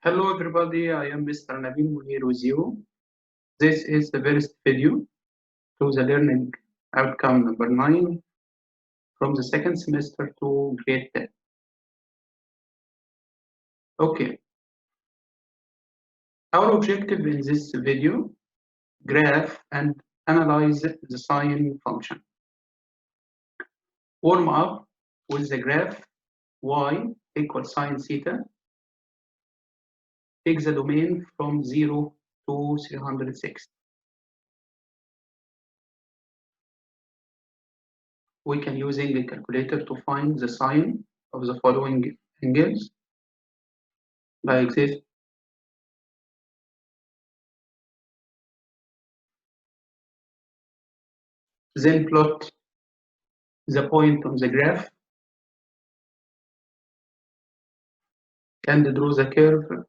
Hello everybody, I am Mr. Nabeel Munir with you. This is the first video to the learning outcome number 9 from the second semester to grade 10. Okay, our objective in this video, graph and analyze the sine function. Warm up with the graph y equals sine theta. Take the domain from 0 to 360. We can using a calculator to find the sine of the following angles, like this. Then plot the point on the graph and draw the curve.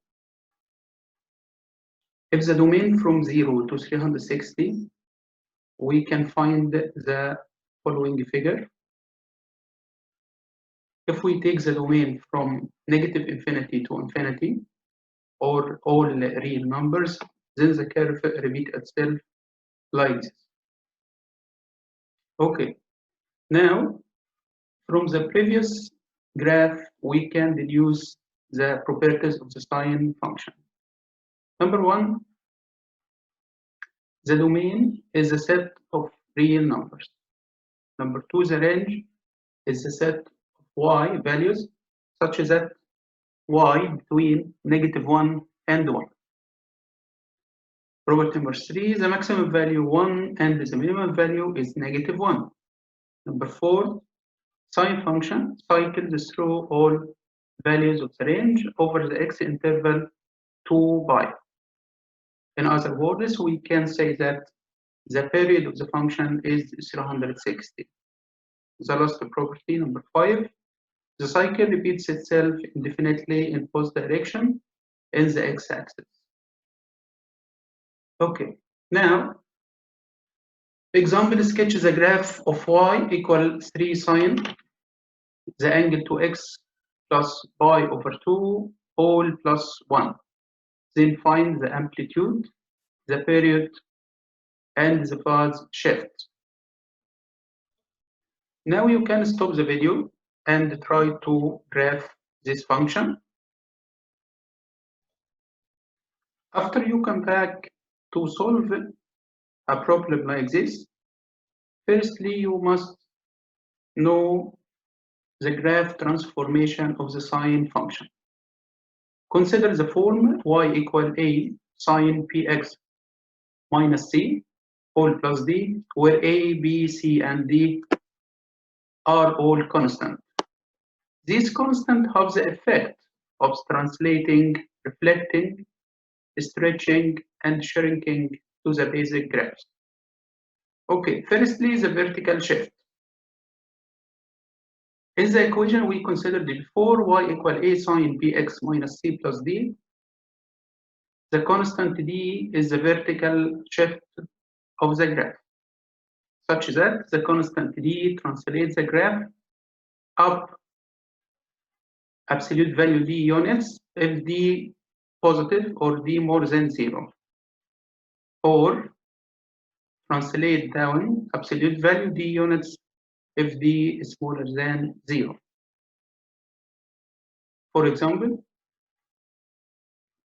If the domain from 0 to 360, we can find the following figure. If we take the domain from negative infinity to infinity, or all real numbers, then the curve repeats itself like this. Okay, now from the previous graph, we can deduce the properties of the sine function. Number one, the domain is a set of real numbers. Number two, the range is a set of y values such that y between -1 and 1. Property number three, the maximum value 1 and the minimum value is -1. Number four, sine function cycles through all values of the range over the x interval 2 pi. In other words, we can say that the period of the function is 360. The last property, number 5, the cycle repeats itself indefinitely in both directions in the x-axis. Okay, now, example sketches a graph of y equal 3 sine the angle to x plus pi over 2 all plus 1. Then find the amplitude, the period, and the phase shift. Now you can stop the video and try to graph this function. After you come back to solve a problem like this, firstly you must know the graph transformation of the sine function. Consider the form y equal a sine px minus c all plus d, where a, b, c, and d are all constant. These constants have the effect of translating, reflecting, stretching, and shrinking to the basic graphs. Okay, firstly, the vertical shift. In the equation we considered before, y equal a sine px minus c plus d, the constant d is the vertical shift of the graph, such that the constant d translates the graph up absolute value d units if d positive or d more than 0, or translate down absolute value d units if d is smaller than 0. For example,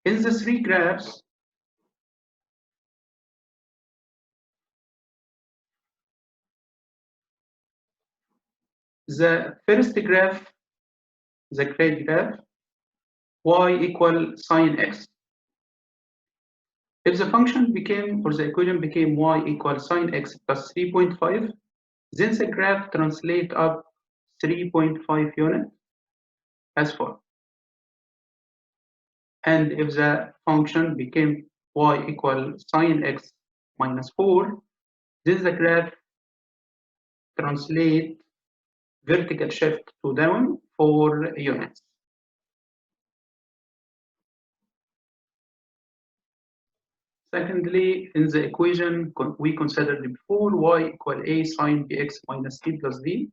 in the three graphs, the first graph, the gray graph, y equal sine x. If the function became, or the equation became y equal sine x plus 3.5, then the graph translate up 3.5 units as follows. And if the function became y equal sine x minus 4, then the graph translate vertical shift to down 4 units. Secondly, in the equation we considered before, y equal a sine bx minus c plus d,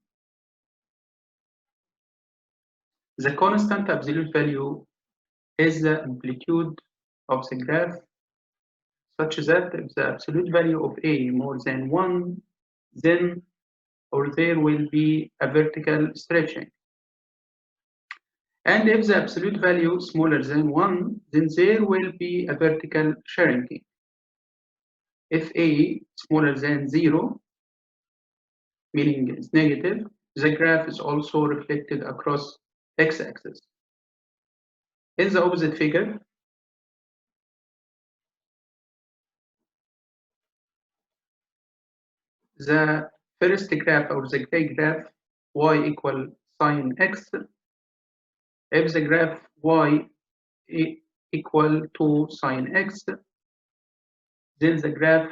the constant absolute value is the amplitude of the graph, such that if the absolute value of A more than 1, then or there will be a vertical stretching. And if the absolute value smaller than 1, then there will be a vertical shrinking. If A smaller than 0, meaning it's negative, the graph is also reflected across x-axis. In the opposite figure, the first graph or the gray graph y equal sine x, if the graph y equal to sine x, then the graph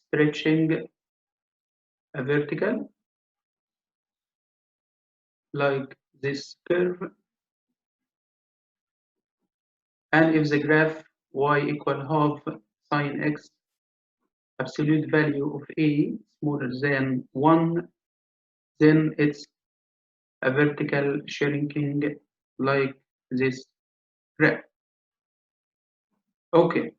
stretching a vertical like this curve, and if the graph y equal half sine x, absolute value of A smaller than 1, then it's a vertical shrinking like this graph. Okay.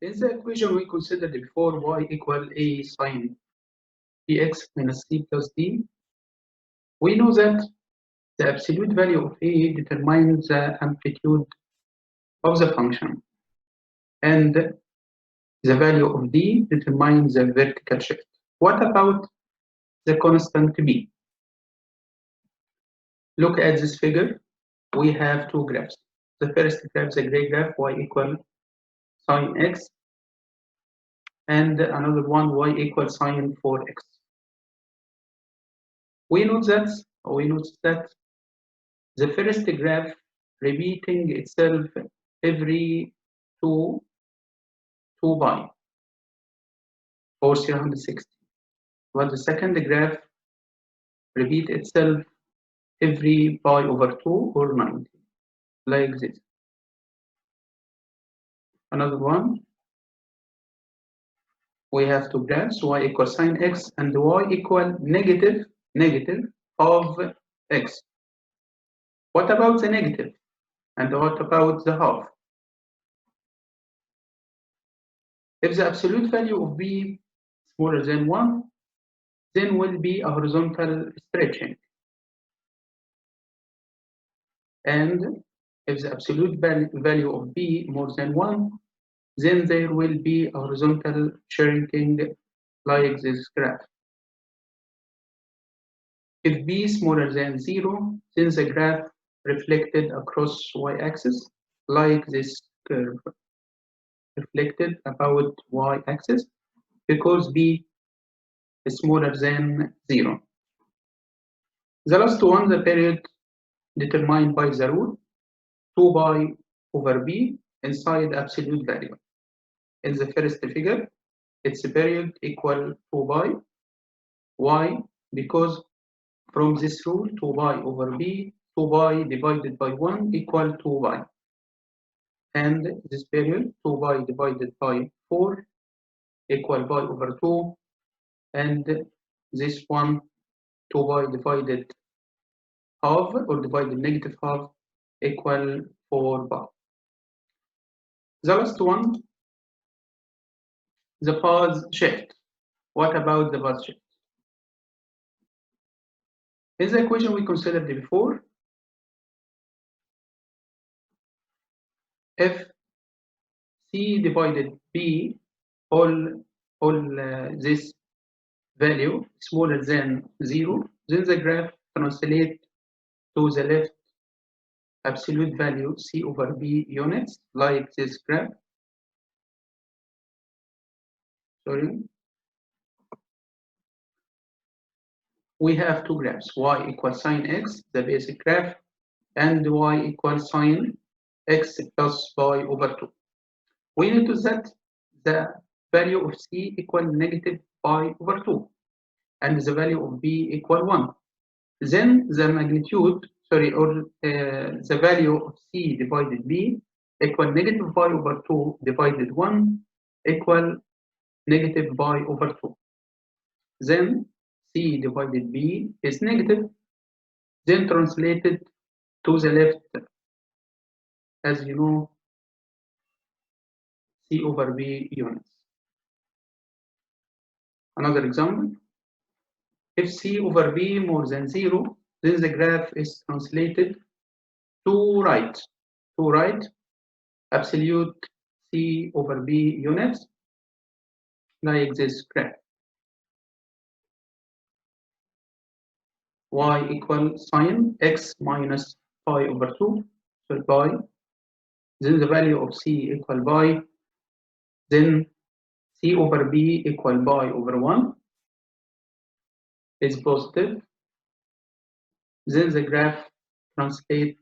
In the equation we considered before, y equal A sine dx minus c plus d, we know that the absolute value of A determines the amplitude of the function, and the value of d determines the vertical shift. What about the constant b? Look at this figure. We have two graphs. The first graph, the gray graph, y equal sine x, and another one, y equal sine 4x. We note that the first graph repeating itself every 2 pi or 360, while the second graph repeat itself every pi over 2 or 90, like this. Another one, we have two graphs, y equal sine x and y equal negative of x. What about the negative? And what about the half? If the absolute value of b smaller than 1, then will be a horizontal stretching. And if the absolute value of b more than 1, then there will be a horizontal shrinking like this graph. If b smaller than 0, then the graph reflected across y-axis like this curve, reflected about y-axis because b is smaller than 0. The last one, the period determined by the rule 2 pi over b inside absolute value. In the first figure, its period equal 2 pi. Why? Because from this rule 2 pi over b, 2 pi divided by 1 equal 2 pi. And this period 2 pi divided by 4 equal pi over 2. And this one 2 pi divided half or divided negative half equal 4 pi. The last one, the path shift. What about the path shift? In the equation we considered before, if c divided b, all this value smaller than 0, then the graph translates to the left absolute value c over b units, like this graph. Sorry. We have two graphs, y equals sine x, the basic graph, and y equals sine x plus pi over 2. We notice that the value of c equal negative pi over 2, and the value of b equal 1. Then the magnitude, the value of c divided b equal negative pi over 2 divided 1 equal negative pi over 2. then C divided B is negative, then translated to the left, as you know, C over B units. Another example, if C over B more than 0, then the graph is translated to right, absolute C over B units, like this graph. Y equal sine x minus pi over 2, so pi, then the value of C equal pi, then C over B equal pi over 1 is positive, then the graph translates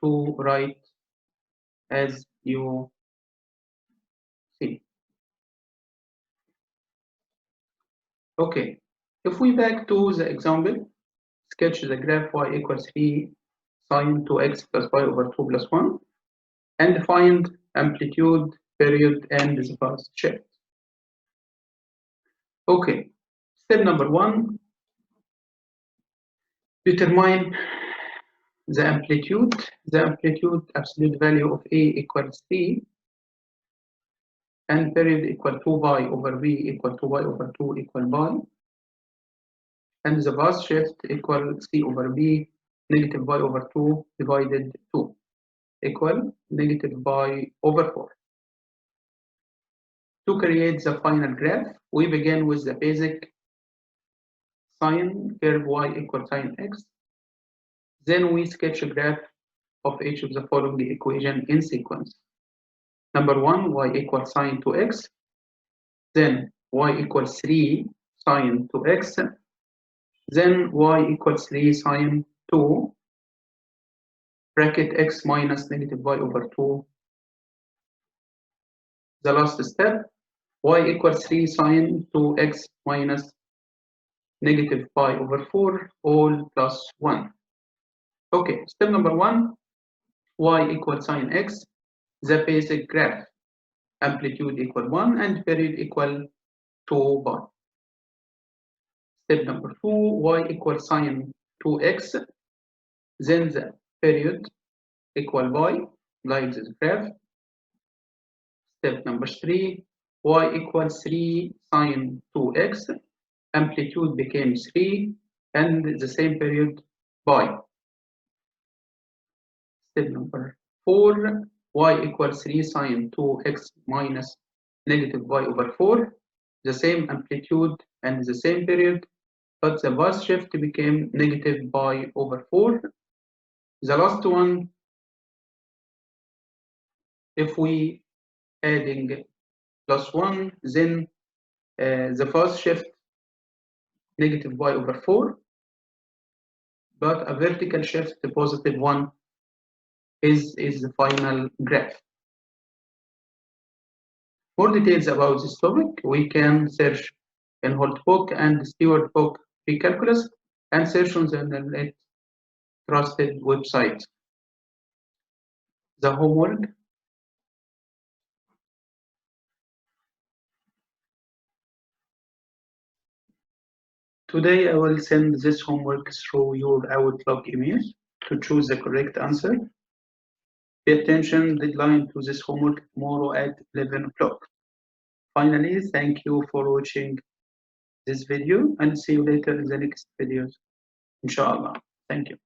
to right as you see. Okay, if we back to the example, sketch the graph y equals 3 sine 2x plus pi over 2 plus 1 and find amplitude, period, and the phase shift. Okay, step number 1, determine the amplitude absolute value of A equals 3 and period equal 2 pi over V equal 2 pi over 2 equal pi, and the phase shift equal C over B negative pi over 2 divided 2 equal negative pi over 4. To create the final graph, we begin with the basic sine curve y equal sine x. Then we sketch a graph of each of the following equation in sequence. Number 1, y equals sine 2x. Then y equals 3 sine 2x. Then y equals 3 sine 2 bracket x minus negative y over 2. The last step, y equals 3 sine 2x minus negative pi over 4 all plus 1. Okay, step number 1, y equals sine x, the basic graph, amplitude equal 1 and period equal 2 pi. Step number 2, y equals sine 2x, then the period equal pi, like this graph. Step number 3, y equals 3 sine 2x, amplitude became 3 and the same period pi. Step number 4, y equals 3 sine 2x minus negative y over 4, the same amplitude and the same period, but the phase shift became negative pi over 4. The last one, if we adding plus 1, then the phase shift negative pi over 4, but a vertical shift to positive 1 is the final graph. More details about this topic, we can search in Holt book and Stewart book pre-calculus and search on the internet trusted websites. The homework. Today I will send this homework through your Outlook email to choose the correct answer. Pay attention, deadline to this homework tomorrow at 11 o'clock. Finally, thank you for watching this video and see you later in the next videos. Inshallah. Thank you.